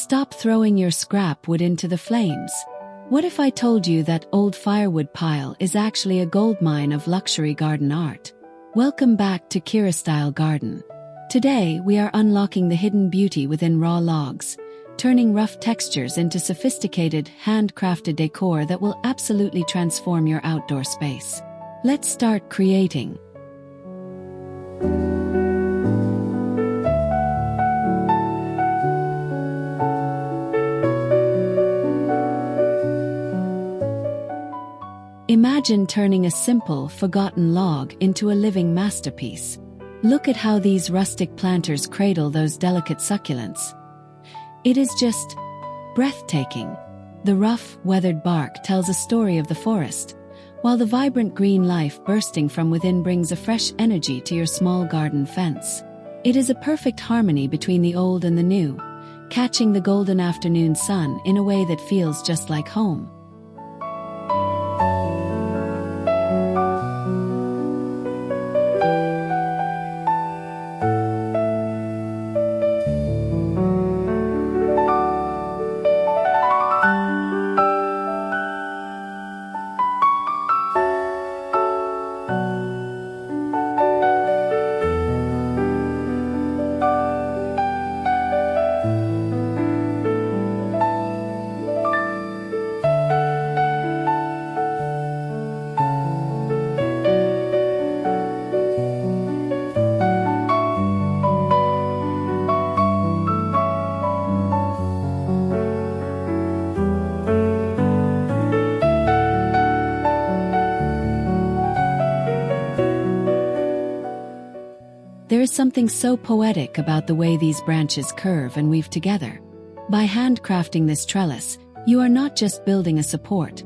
Stop throwing your scrap wood into the flames. What if I told you that old firewood pile is actually a goldmine of luxury garden art? Welcome back to Kira Style Garden. Today we are unlocking the hidden beauty within raw logs, turning rough textures into sophisticated, handcrafted decor that will absolutely transform your outdoor space. Let's start creating. Imagine turning a simple, forgotten log into a living masterpiece. Look at how these rustic planters cradle those delicate succulents. It is just breathtaking. The rough, weathered bark tells a story of the forest, while the vibrant green life bursting from within brings a fresh energy to your small garden fence. It is a perfect harmony between the old and the new, catching the golden afternoon sun in a way that feels just like home. There is something so poetic about the way these branches curve and weave together. By handcrafting this trellis, you are not just building a support,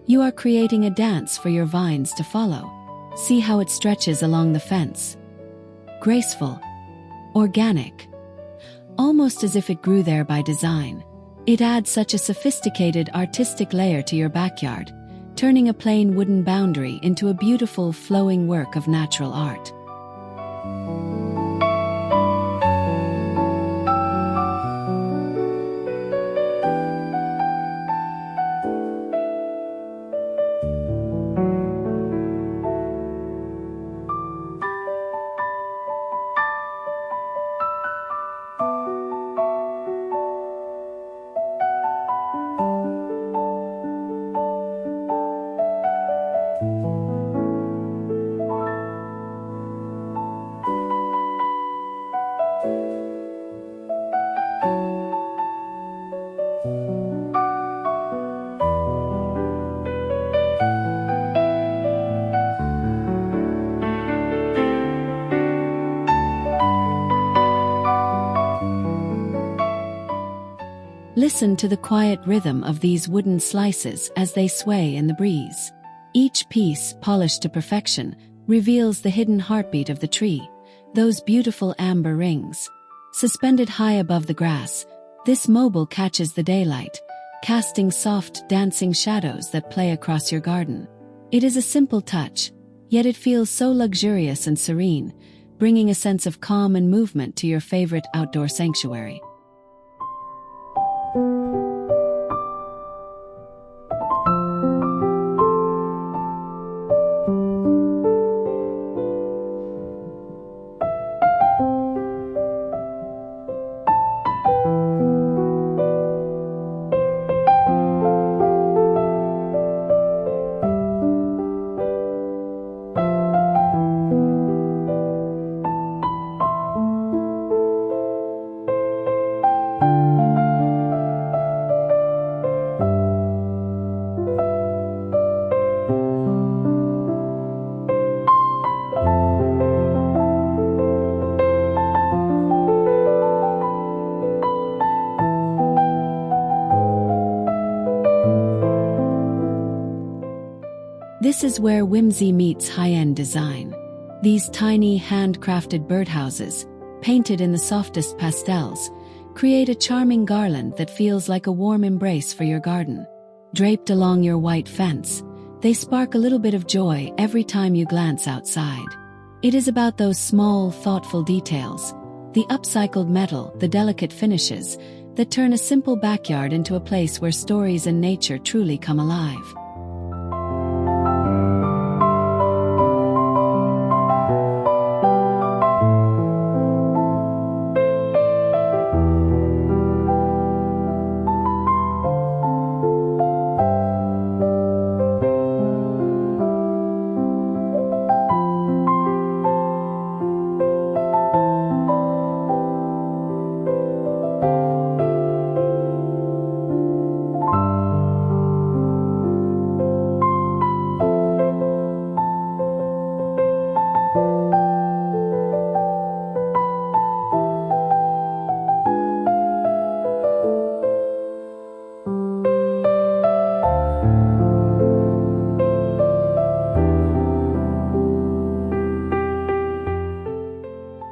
you are creating a dance for your vines to follow. See how it stretches along the fence. Graceful, organic, almost as if it grew there by design. It adds such a sophisticated artistic layer to your backyard, turning a plain wooden boundary into a beautiful flowing work of natural art. Listen to the quiet rhythm of these wooden slices as they sway in the breeze. Each piece, polished to perfection, reveals the hidden heartbeat of the tree, those beautiful amber rings. Suspended high above the grass, this mobile catches the daylight, casting soft, dancing shadows that play across your garden. It is a simple touch, yet it feels so luxurious and serene, bringing a sense of calm and movement to your favorite outdoor sanctuary. This is where whimsy meets high-end design. These tiny, handcrafted birdhouses, painted in the softest pastels, create a charming garland that feels like a warm embrace for your garden. Draped along your white fence, they spark a little bit of joy every time you glance outside. It is about those small, thoughtful details, the upcycled metal, the delicate finishes, that turn a simple backyard into a place where stories and nature truly come alive.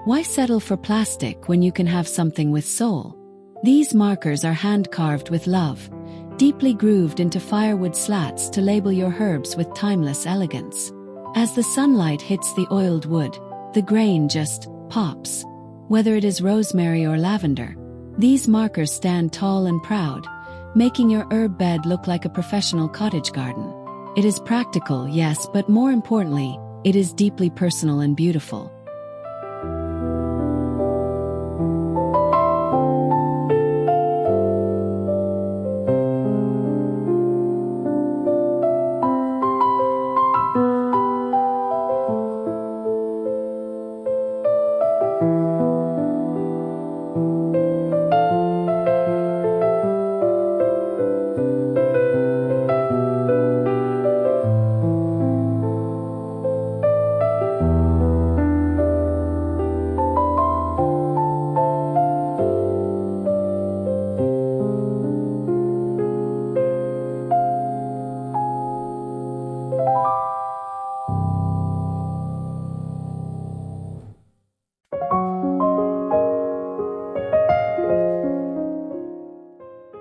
Why settle for plastic when you can have something with soul? These markers are hand-carved with love, deeply grooved into firewood slats to label your herbs with timeless elegance. As the sunlight hits the oiled wood, the grain just pops. Whether it is rosemary or lavender, these markers stand tall and proud, making your herb bed look like a professional cottage garden. It is practical, yes, but more importantly, it is deeply personal and beautiful.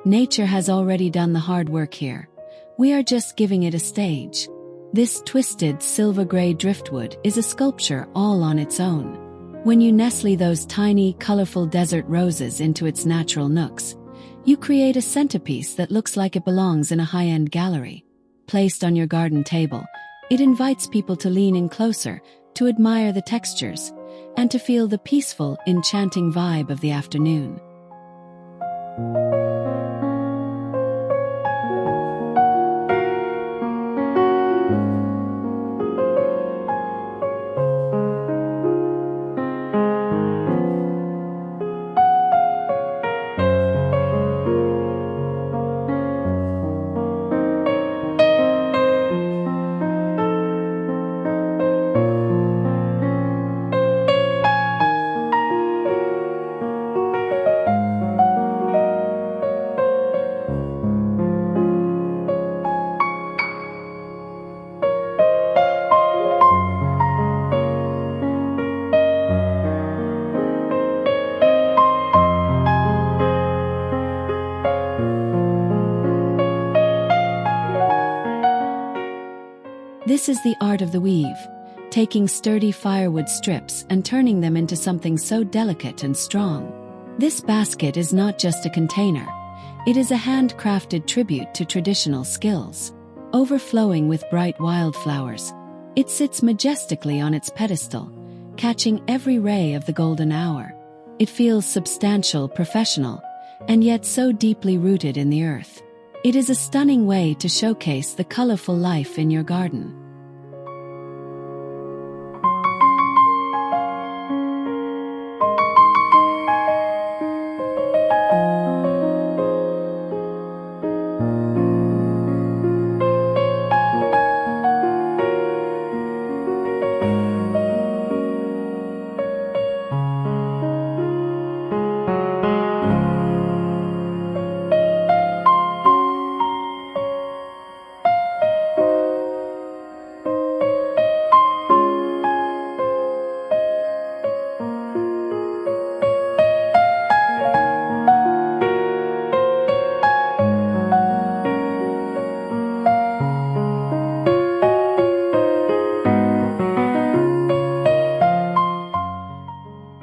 Nature has already done the hard work here. We are just giving it a stage. This twisted silver-gray driftwood is a sculpture all on its own. When you nestle those tiny, colorful desert roses into its natural nooks, you create a centerpiece that looks like it belongs in a high-end gallery. Placed on your garden table, it invites people to lean in closer, to admire the textures, and to feel the peaceful, enchanting vibe of the afternoon. This is the art of the weave, taking sturdy firewood strips and turning them into something so delicate and strong. This basket is not just a container, it is a handcrafted tribute to traditional skills. Overflowing with bright wildflowers, it sits majestically on its pedestal, catching every ray of the golden hour. It feels substantial, professional, and yet so deeply rooted in the earth. It is a stunning way to showcase the colorful life in your garden.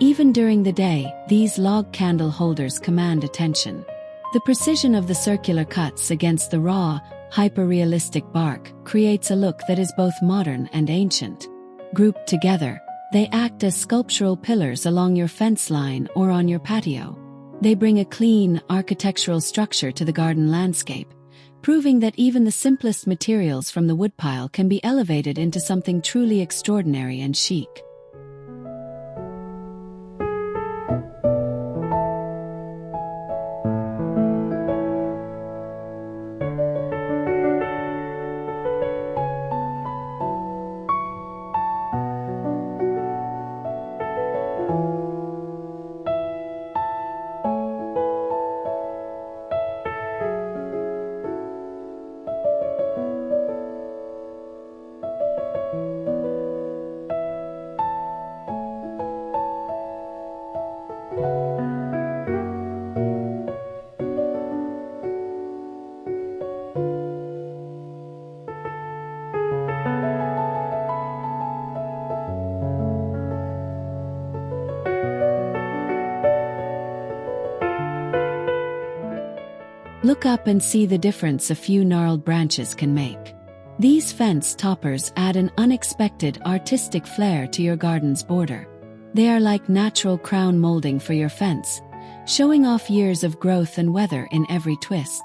Even during the day, these log candle holders command attention. The precision of the circular cuts against the raw, hyper-realistic bark creates a look that is both modern and ancient. Grouped together, they act as sculptural pillars along your fence line or on your patio. They bring a clean, architectural structure to the garden landscape, proving that even the simplest materials from the woodpile can be elevated into something truly extraordinary and chic. Look up and see the difference a few gnarled branches can make. These fence toppers add an unexpected artistic flair to your garden's border. They are like natural crown molding for your fence, showing off years of growth and weather in every twist.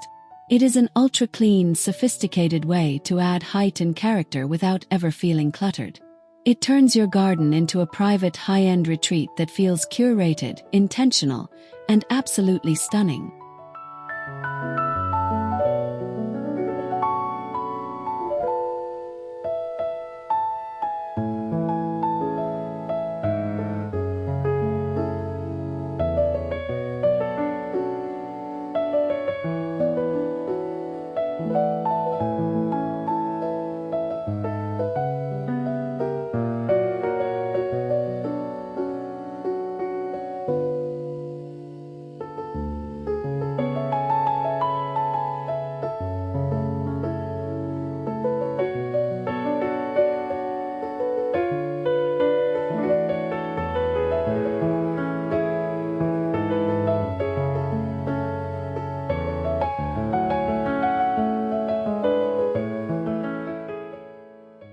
It is an ultra-clean, sophisticated way to add height and character without ever feeling cluttered. It turns your garden into a private high-end retreat that feels curated, intentional, and absolutely stunning.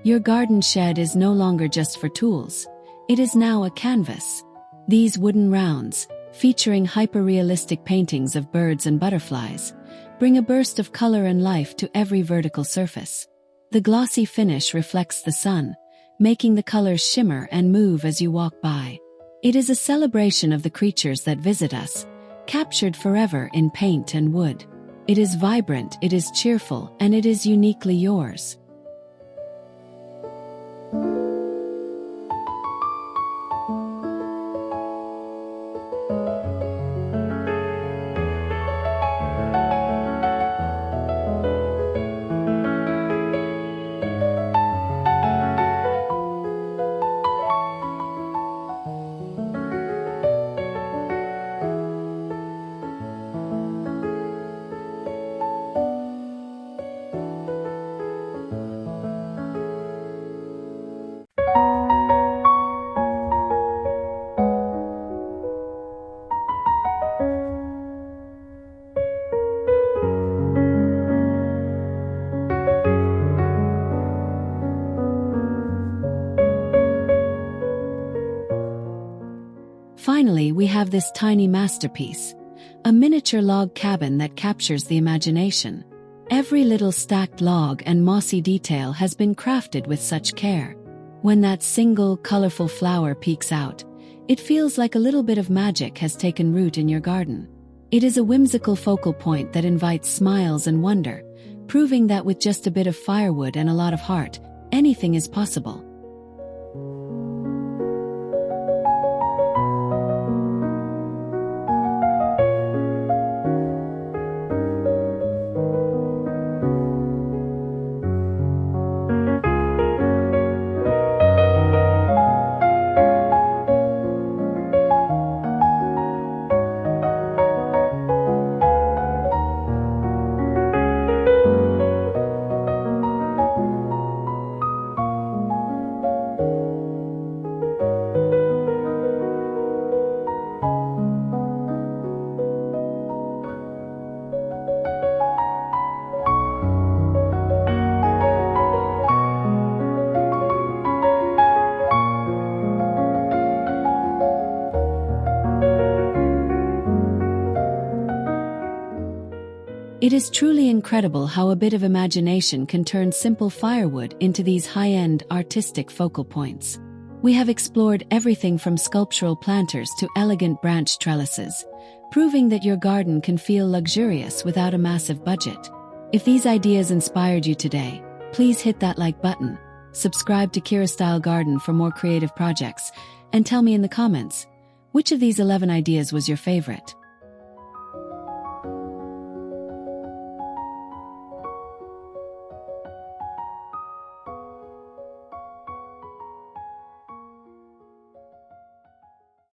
Your garden shed is no longer just for tools, it is now a canvas. These wooden rounds, featuring hyper-realistic paintings of birds and butterflies, bring a burst of color and life to every vertical surface. The glossy finish reflects the sun, making the colors shimmer and move as you walk by. It is a celebration of the creatures that visit us, captured forever in paint and wood. It is vibrant, it is cheerful, and it is uniquely yours. Finally, we have this tiny masterpiece, a miniature log cabin that captures the imagination. Every little stacked log and mossy detail has been crafted with such care. When that single, colorful flower peeks out, it feels like a little bit of magic has taken root in your garden. It is a whimsical focal point that invites smiles and wonder, proving that with just a bit of firewood and a lot of heart, anything is possible. It is truly incredible how a bit of imagination can turn simple firewood into these high-end artistic focal points. We have explored everything from sculptural planters to elegant branch trellises, proving that your garden can feel luxurious without a massive budget. If these ideas inspired you today, please hit that like button, subscribe to Kira Style Garden for more creative projects, and tell me in the comments, which of these 11 ideas was your favorite?